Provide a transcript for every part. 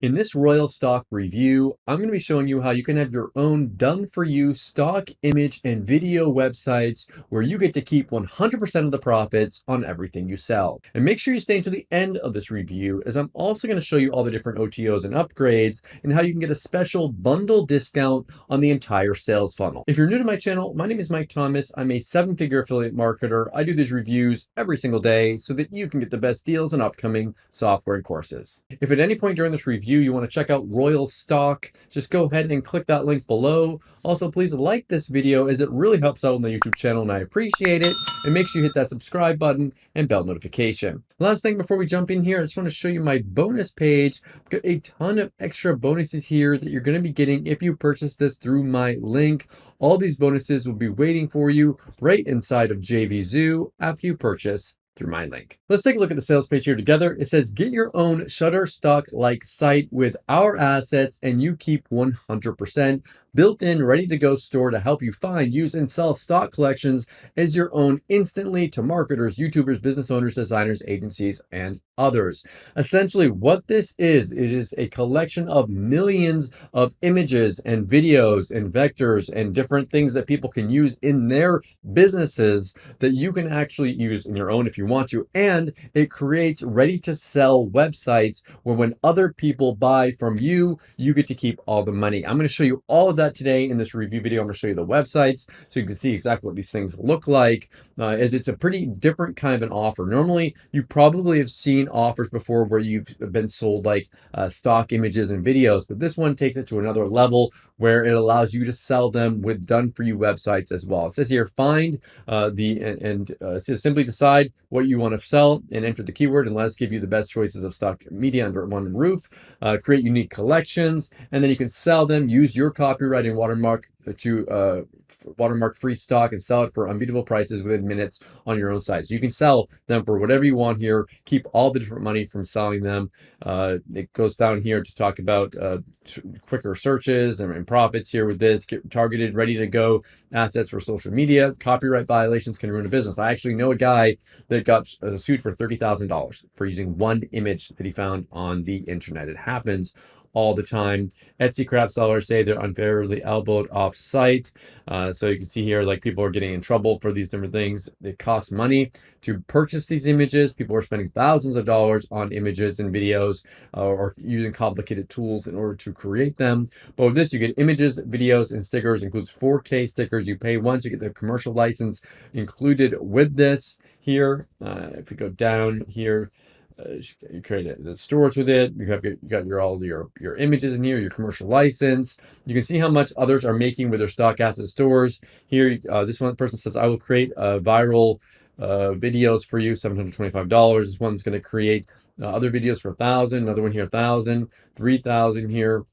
In this RoyalStock review, I'm going to be showing you how you can have your own done-for-you stock image and video websites where you get to keep 100% of the profits on everything you sell. And make sure you stay until the end of this review, as I'm also going to show you all the different OTOs and upgrades and how you can get a special bundle discount on the entire sales funnel. If you're new to my channel, my name is Mike Thomas. I'm a 7-figure affiliate marketer. I do these reviews every single day so that you can get the best deals on upcoming software and courses. If at any point during this review you want to check out RoyalStock, just go ahead and click that link below. Also, please like this video as it really helps out on the YouTube channel and I appreciate it. And make sure you hit that subscribe button and bell notification. Last thing before we jump in here, I just want to show you my bonus page. I've got a ton of extra bonuses here that you're going to be getting if you purchase this through my link. All these bonuses will be waiting for you right inside of JVZoo after you purchase through my link. Let's take a look at the sales page here together. It says, get your own Shutterstock-like site with our assets and you keep 100%. Built-in, ready-to-go store to help you find, use, and sell stock collections as your own instantly to marketers, YouTubers, business owners, designers, agencies, and others. Essentially, what this is, it is a collection of millions of images and videos and vectors and different things that people can use in their businesses that you can actually use in your own if you want to. And it creates ready-to-sell websites where when other people buy from you, you get to keep all the money. I'm going to show you all of that today in this review video. I'm going to show you the websites so you can see exactly what these things look like, as it's a pretty different kind of an offer. Normally, you probably have seen offers before where you've been sold like stock images and videos, but this one takes it to another level where it allows you to sell them with done-for-you websites as well. It says here, find it says simply decide what you want to sell and enter the keyword and let us give you the best choices of stock media under one roof. Create unique collections, and then you can sell them, use your copyright and watermark to watermark free stock and sell it for unbeatable prices within minutes on your own site. So you can sell them for whatever you want here, keep all the different money from selling them. It goes down here to talk about quicker searches and profits here with this, get targeted, ready to go assets for social media. Copyright violations can ruin a business. I actually know a guy that got sued for $30,000 for using one image that he found on the internet. It happens all the time. Etsy craft sellers say they're unfairly elbowed off site. So you can see here, like, people are getting in trouble for these different things. It costs money to purchase these images. People are spending thousands of dollars on images and videos or using complicated tools in order to create them. But with this, you get images, videos, and stickers. It includes 4K stickers. You pay once, you get the commercial license included with this here. If we go down here, you create the stores with it. You got all your images in here, your commercial license. You can see how much others are making with their stock asset stores. Here, this one person says, I will create viral videos for you, $725. This one's going to create other videos for $1,000. Another one here, $1,000, $3,000 here.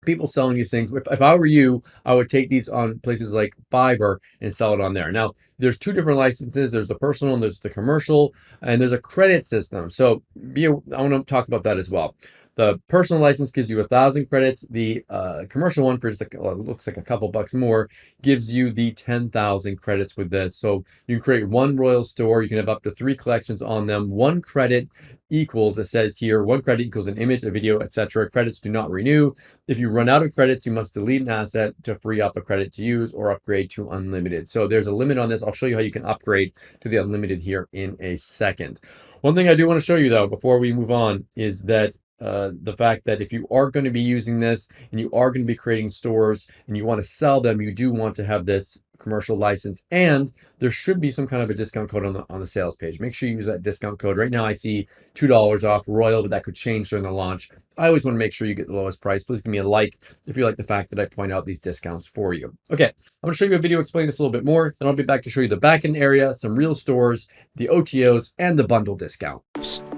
People selling these things. If I were you, I would take these on places like Fiverr and sell it on there. Now, there's two different licenses. There's the personal and there's the commercial, and there's a credit system. So I want to talk about that as well. The personal license gives you 1,000 credits. The commercial one, for just looks like a couple bucks more, gives you the 10,000 credits with this. So you can create one Royal store. You can have up to 3 collections on them. 1 credit equals, it says here, 1 credit equals an image, a video, etc. Credits do not renew. If you run out of credits, you must delete an asset to free up a credit to use or upgrade to unlimited. So there's a limit on this. I'll show you how you can upgrade to the unlimited here in a second. One thing I do want to show you, though, before we move on, is that the fact that if you are going to be using this and you are going to be creating stores and you want to sell them, you do want to have this commercial license, and there should be some kind of a discount code on the sales page. Make sure you use that discount code. Right now I see $2 off Royal, but that could change during the launch. I always want to make sure you get the lowest price. Please give me a like if you like the fact that I point out these discounts for you. Okay, I'm going to show you a video explaining this a little bit more, then I'll be back to show you the backend area, some real stores, the OTOs, and the bundle discount.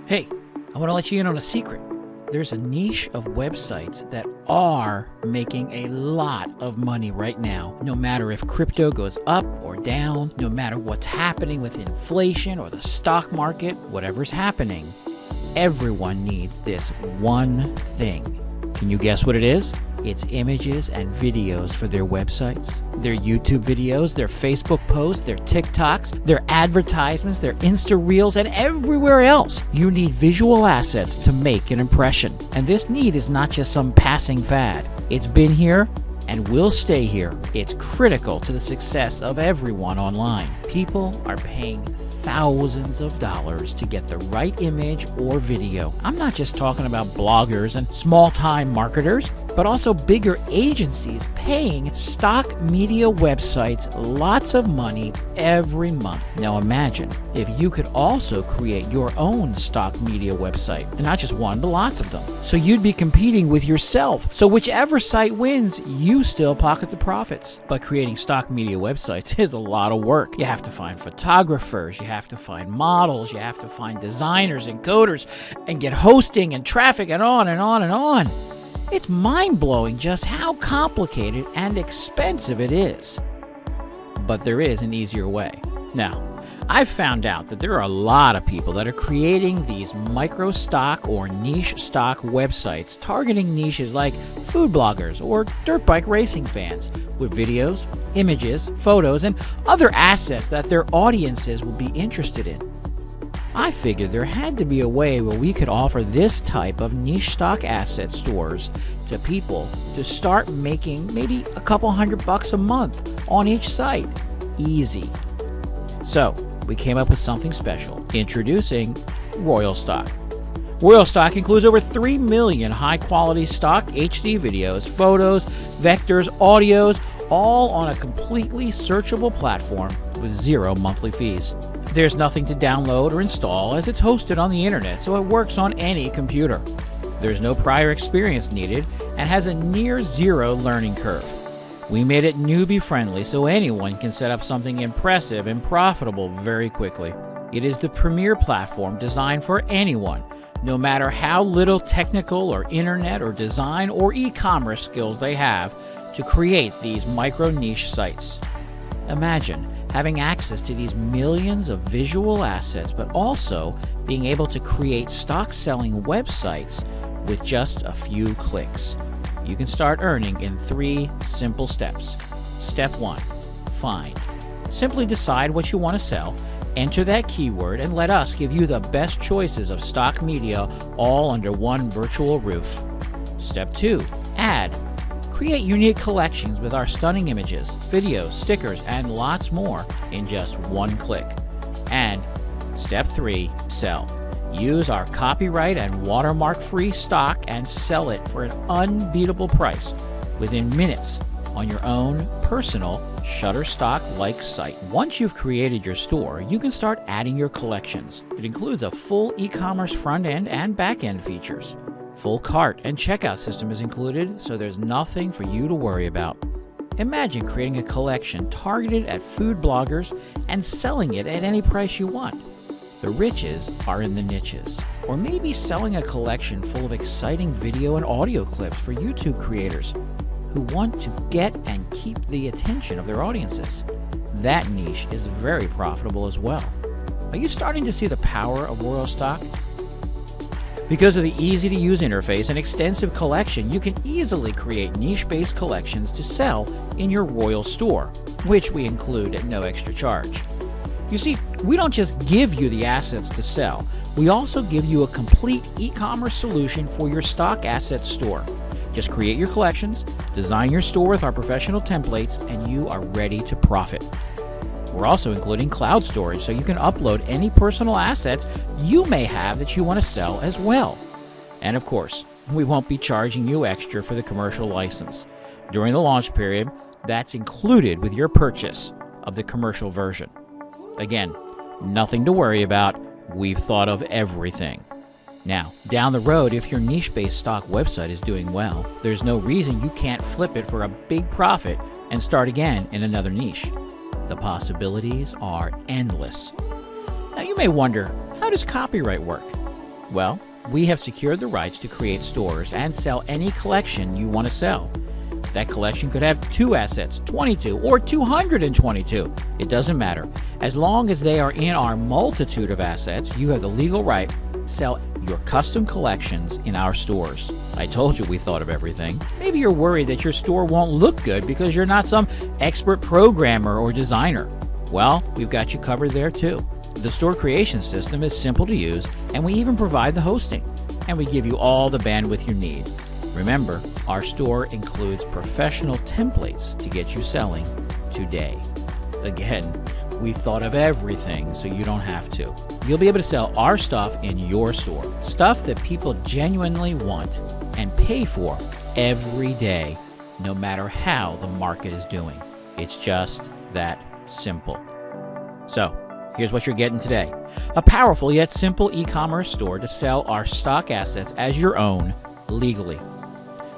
Hey, I want to let you in on a secret. There's a niche of websites that are making a lot of money right now. No matter if crypto goes up or down, no matter what's happening with inflation or the stock market, whatever's happening, everyone needs this one thing. Can you guess what it is? It's images and videos for their websites, their YouTube videos, their Facebook posts, their TikToks, their advertisements, their Insta Reels, and everywhere else. You need visual assets to make an impression. And this need is not just some passing fad. It's been here and will stay here. It's critical to the success of everyone online. People are paying thousands of dollars to get the right image or video. I'm not just talking about bloggers and small-time marketers, but also bigger agencies paying stock media websites lots of money every month. Now imagine if you could also create your own stock media website, and not just one, but lots of them. So you'd be competing with yourself. So whichever site wins, you still pocket the profits. But creating stock media websites is a lot of work. You have to find photographers, you have to find models, you have to find designers and coders, and get hosting and traffic and on and on and on. It's mind-blowing just how complicated and expensive it is. But there is an easier way. Now, I've found out that there are a lot of people that are creating these micro stock or niche stock websites targeting niches like food bloggers or dirt bike racing fans with videos, images, photos, and other assets that their audiences will be interested in. I figured there had to be a way where we could offer this type of niche stock asset stores to people to start making maybe a couple $100 a month on each site. Easy. So, we came up with something special. Introducing RoyalStock. RoyalStock includes over 3 million high-quality stock HD videos, photos, vectors, audios, all on a completely searchable platform with 0 monthly fees. There's nothing to download or install as it's hosted on the internet, so it works on any computer. There's no prior experience needed and has a near zero learning curve. We made it newbie friendly so anyone can set up something impressive and profitable very quickly. It is the premier platform designed for anyone, no matter how little technical or internet or design or e-commerce skills they have, to create these micro niche sites. Imagine having access to these millions of visual assets, but also being able to create stock selling websites with just a few clicks. You can start earning in 3 simple steps. Step 1, find. Simply decide what you want to sell, enter that keyword, and let us give you the best choices of stock media all under one virtual roof. Step 2, add. Create unique collections with our stunning images, videos, stickers, and lots more in just one click. And step 3, sell. Use our copyright and watermark-free stock and sell it for an unbeatable price within minutes on your own personal Shutterstock-like site. Once you've created your store, you can start adding your collections. It includes a full e-commerce front-end and back-end features. Full cart and checkout system is included, so there's nothing for you to worry about. Imagine creating a collection targeted at food bloggers and selling it at any price you want. The riches are in the niches. Or maybe selling a collection full of exciting video and audio clips for YouTube creators who want to get and keep the attention of their audiences. That niche is very profitable as well. Are you starting to see the power of RoyalStock? Because of the easy-to-use interface and extensive collection, you can easily create niche-based collections to sell in your Royal store, which we include at no extra charge. You see, we don't just give you the assets to sell, we also give you a complete e-commerce solution for your stock asset store. Just create your collections, design your store with our professional templates, and you are ready to profit. We're also including cloud storage so you can upload any personal assets you may have that you want to sell as well. And of course, we won't be charging you extra for the commercial license. During the launch period, that's included with your purchase of the commercial version. Again, nothing to worry about. We've thought of everything. Now, down the road, if your niche-based stock website is doing well, there's no reason you can't flip it for a big profit and start again in another niche. The possibilities are endless. Now you may wonder, how does copyright work? Well, we have secured the rights to create stores and sell any collection you want to sell. That collection could have 2 assets, 22, or 222. It doesn't matter. As long as they are in our multitude of assets, you have the legal right to sell your custom collections in our stores. I told you we thought of everything. Maybe you're worried that your store won't look good because you're not some expert programmer or designer. Well, we've got you covered there too. The store creation system is simple to use, and we even provide the hosting, and we give you all the bandwidth you need. Remember, our store includes professional templates to get you selling today. Again, we've thought of everything so you don't have to. You'll be able to sell our stuff in your store, stuff that people genuinely want and pay for every day, no matter how the market is doing. It's just that simple. So, here's what you're getting today. A powerful yet simple e-commerce store to sell our stock assets as your own legally.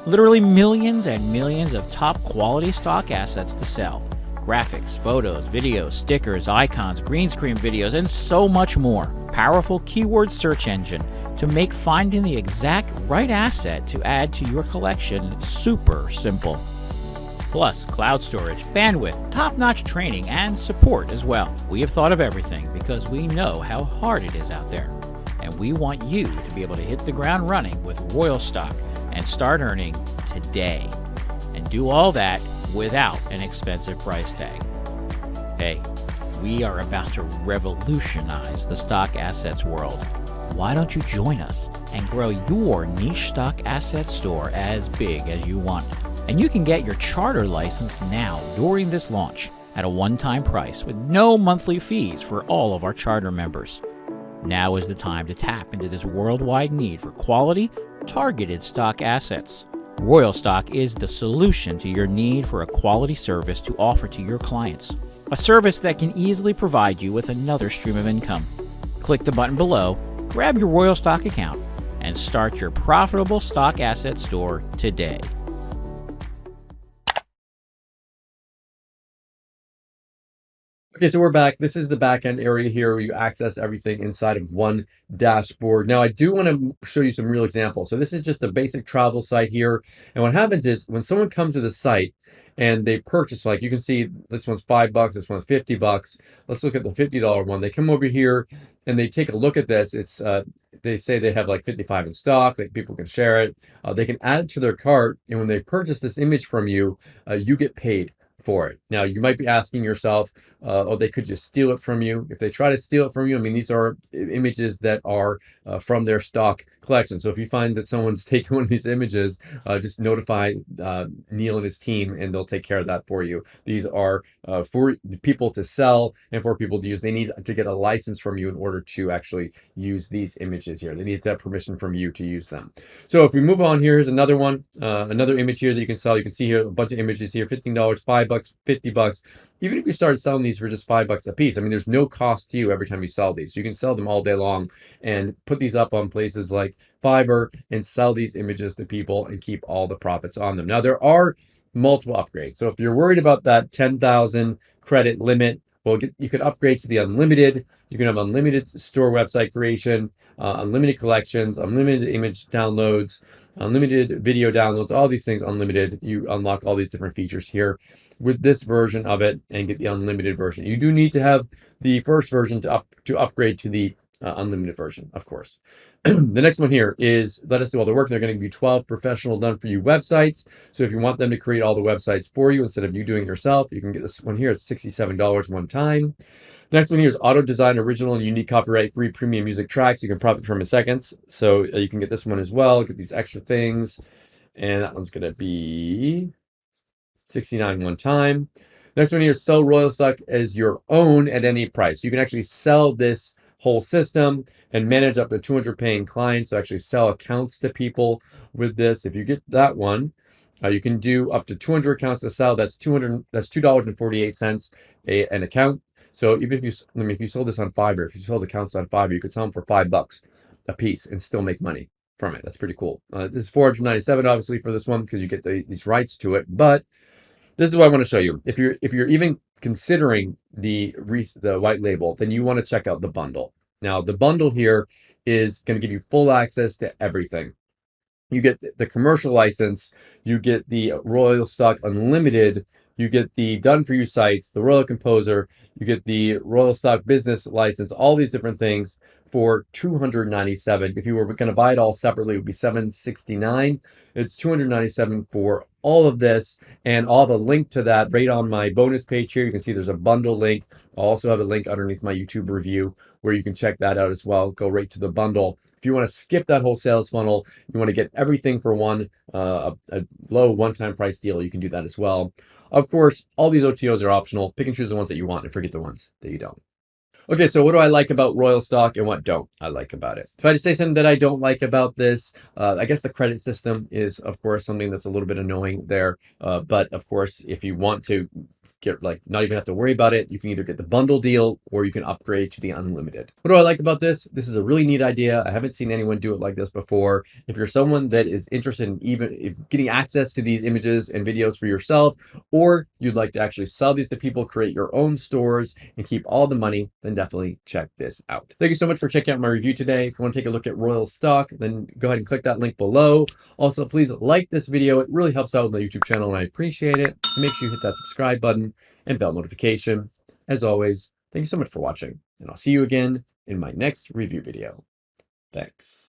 Literally millions and millions of top quality stock assets to sell. Graphics, photos, videos, stickers, icons, green screen videos, and so much more. Powerful keyword search engine to make finding the exact right asset to add to your collection super simple. Plus, cloud storage, bandwidth, top-notch training, and support as well. We have thought of everything because we know how hard it is out there. And we want you to be able to hit the ground running with RoyalStock and start earning today. And do all that without an expensive price tag. Hey, we are about to revolutionize the stock assets world. Why don't you join us and grow your niche stock asset store as big as you want? And you can get your charter license now during this launch at a one-time price with no monthly fees for all of our charter members. Now is the time to tap into this worldwide need for quality, targeted stock assets. RoyalStock is the solution to your need for a quality service to offer to your clients. A service that can easily provide you with another stream of income. Click the button below, grab your RoyalStock account, and start your profitable stock asset store today. Okay, so we're back. This is the backend area here where you access everything inside of one dashboard. Now, I do want to show you some real examples. So this is just a basic travel site here. And what happens is when someone comes to the site and they purchase, like you can see this one's $5, this one's $50. Let's look at the $50 one. They come over here and they take a look at this. It's they say they have like 55 in stock, that people can share it. They can add it to their cart. And when they purchase this image from you, you get paid for it. Now, you might be asking yourself, oh, they could just steal it from you. If they try to steal it from you, I mean, these are images that are from their stock collection. So if you find that someone's taking one of these images, just notify Neil and his team, and they'll take care of that for you. These are for people to sell and for people to use. They need to get a license from you in order to actually use these images here. They need to have permission from you to use them. So if we move on, here's another one, another image here that you can sell. You can see here a bunch of images here, $15, $5, $50. Even if you started selling these for just $5 a piece, I mean, there's no cost to you every time you sell these. So you can sell them all day long and put these up on places like Fiverr and sell these images to people and keep all the profits on them. Now, there are multiple upgrades. So if you're worried about that 10,000 credit limit, well, you could upgrade to the unlimited. You can have unlimited store website creation, unlimited collections, unlimited image downloads, unlimited video downloads, all these things unlimited. You unlock all these different features here with this version of it and get the unlimited version. You do need to have the first version to upgrade to the unlimited version, of course. The next one here is let us do all the work. They're going to give you 12 professional done for you websites. So if you want them to create all the websites for you instead of you doing it yourself, you can get this one here. It's $67 one time. Next one here is auto design original and unique copyright free premium music tracks. You can profit from in seconds. So you can get this one as well, get these extra things. And that one's going to be $69 one time. Next one here is sell RoyalStock as your own at any price. You can actually sell this whole system and manage up to 200 paying clients. So actually sell accounts to people with this. If you get that one, you can do up to 200 accounts to sell. That's $2.48 an account. So even if you sold this on Fiverr, if you sold accounts on Fiverr, you could sell them for $5 a piece and still make money from it. That's pretty cool. This is $497 obviously for this one because you get these rights to it. But this is what I want to show you. If you're even considering the white label, then you want to check out the bundle. Now, the bundle here is going to give you full access to everything. You get the commercial license, you get the RoyalStock Unlimited, you get the done for you sites, the Royal Composer, you get the RoyalStock business license, all these different things for $297. If you were going to buy it all separately, it would be $769. It's $297 for all of this, and I'll have a link to that right on my bonus page here. You can see there's a bundle link. I'll also have a link underneath my YouTube review where you can check that out as well. Go right to the bundle. If you want to skip that whole sales funnel, you want to get everything for a low one-time price deal, you can do that as well. Of course, all these OTOs are optional. Pick and choose the ones that you want and forget the ones that you don't. Okay, so what do I like about RoyalStock and what don't I like about it? If I had to say something that I don't like about this, I guess the credit system is, of course, something that's a little bit annoying there. But of course, if you want to get not even have to worry about it, you can either get the bundle deal or you can upgrade to the unlimited. What do I like about this? This is a really neat idea. I haven't seen anyone do it like this before. If you're someone that is interested in even getting access to these images and videos for yourself, or you'd like to actually sell these to people, create your own stores and keep all the money, then definitely check this out. Thank you so much for checking out my review today. If you want to take a look at RoyalStock, then go ahead and click that link below. Also, please like this video. It really helps out with my YouTube channel and I appreciate it. Make sure you hit that subscribe button and bell notification. As always, thank you so much for watching, and I'll see you again in my next review video. Thanks.